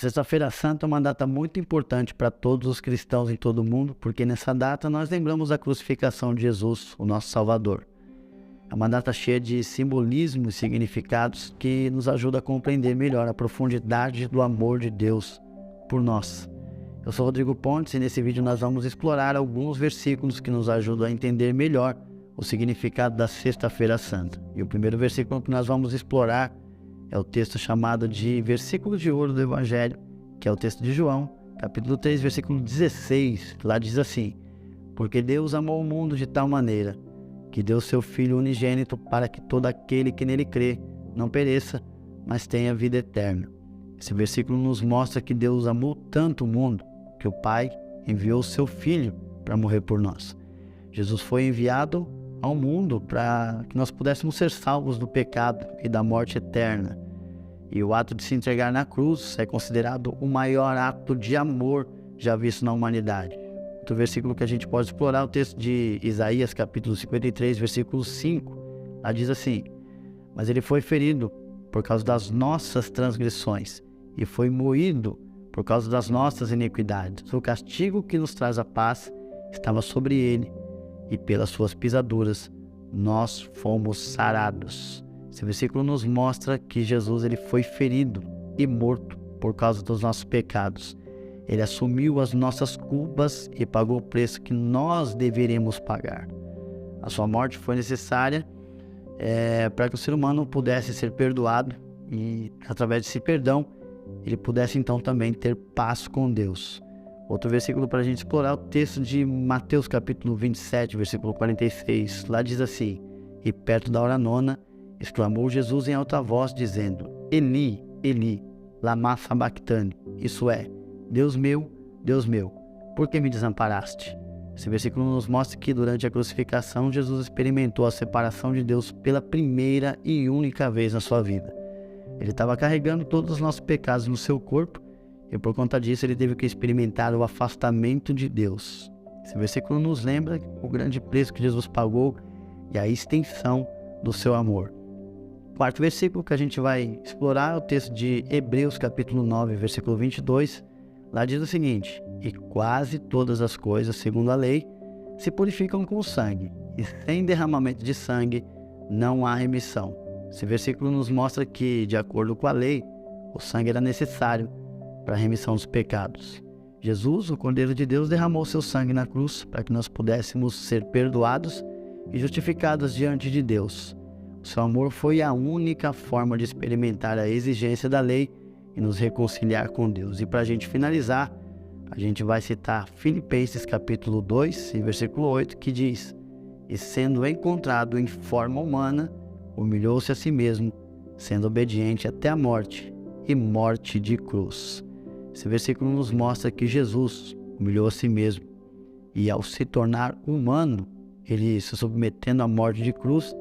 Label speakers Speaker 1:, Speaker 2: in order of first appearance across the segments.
Speaker 1: Sexta-feira Santa é uma data muito importante para todos os cristãos em todo o mundo, porque nessa data nós lembramos da crucificação de Jesus, o nosso Salvador. É uma data cheia de simbolismo e significados que nos ajuda a compreender melhor a profundidade do amor de Deus por nós. Eu sou Rodrigo Pontes e nesse vídeo nós vamos explorar alguns versículos que nos ajudam a entender melhor o significado da Sexta-feira Santa. E o primeiro versículo que nós vamos explorar é o texto chamado de Versículo de Ouro do Evangelho, que é o texto de João, capítulo 3, versículo 16. Lá diz assim: porque Deus amou o mundo de tal maneira que deu seu Filho unigênito para que todo aquele que nele crê não pereça, mas tenha vida eterna. Esse versículo nos mostra que Deus amou tanto o mundo que o Pai enviou o seu Filho para morrer por nós. Jesus foi enviado ao mundo para que nós pudéssemos ser salvos do pecado e da morte eterna. E o ato de se entregar na cruz é considerado o maior ato de amor já visto na humanidade. Outro versículo que a gente pode explorar é o texto de Isaías, capítulo 53, versículo 5. Lá diz assim: mas ele foi ferido por causa das nossas transgressões e foi moído por causa das nossas iniquidades. O castigo que nos traz a paz estava sobre ele, e pelas suas pisaduras nós fomos sarados. Esse versículo nos mostra que Jesus ele foi ferido e morto por causa dos nossos pecados. Ele assumiu as nossas culpas e pagou o preço que nós deveríamos pagar. A sua morte foi necessária para que o ser humano pudesse ser perdoado e, através desse perdão, ele pudesse então também ter paz com Deus. Outro versículo para a gente explorar é o texto de Mateus capítulo 27, versículo 46. Lá diz assim: e perto da hora nona, exclamou Jesus em alta voz, dizendo: Eli, Eli, lama sabachthani. Isso é, Deus meu, por que me desamparaste? Esse versículo nos mostra que durante a crucificação, Jesus experimentou a separação de Deus pela primeira e única vez na sua vida. Ele estava carregando todos os nossos pecados no seu corpo, e por conta disso ele teve que experimentar o afastamento de Deus. Esse versículo nos lembra o grande preço que Jesus pagou e a extensão do seu amor. O quarto versículo que a gente vai explorar é o texto de Hebreus capítulo 9, versículo 22. Lá diz o seguinte: e quase todas as coisas, segundo a lei, se purificam com sangue, e sem derramamento de sangue não há remissão. Esse versículo nos mostra que, de acordo com a lei, o sangue era necessário para a remissão dos pecados. Jesus, o Cordeiro de Deus, derramou seu sangue na cruz para que nós pudéssemos ser perdoados e justificados diante de Deus. O seu amor foi a única forma de experimentar a exigência da lei e nos reconciliar com Deus. E para a gente finalizar, a gente vai citar Filipenses capítulo 2, versículo 8, que diz: e sendo encontrado em forma humana, humilhou-se a si mesmo, sendo obediente até a morte e morte de cruz. Esse versículo nos mostra que Jesus humilhou a si mesmo e, ao se tornar humano, ele se submetendo à morte de cruz,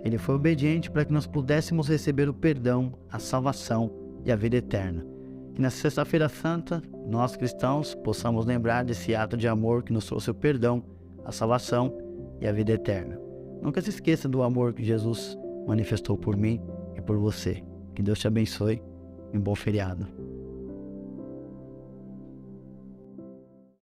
Speaker 1: ele foi obediente para que nós pudéssemos receber o perdão, a salvação e a vida eterna. Que na Sexta-feira Santa, nós cristãos possamos lembrar desse ato de amor que nos trouxe o perdão, a salvação e a vida eterna. Nunca se esqueça do amor que Jesus manifestou por mim e por você. Que Deus te abençoe e um bom feriado.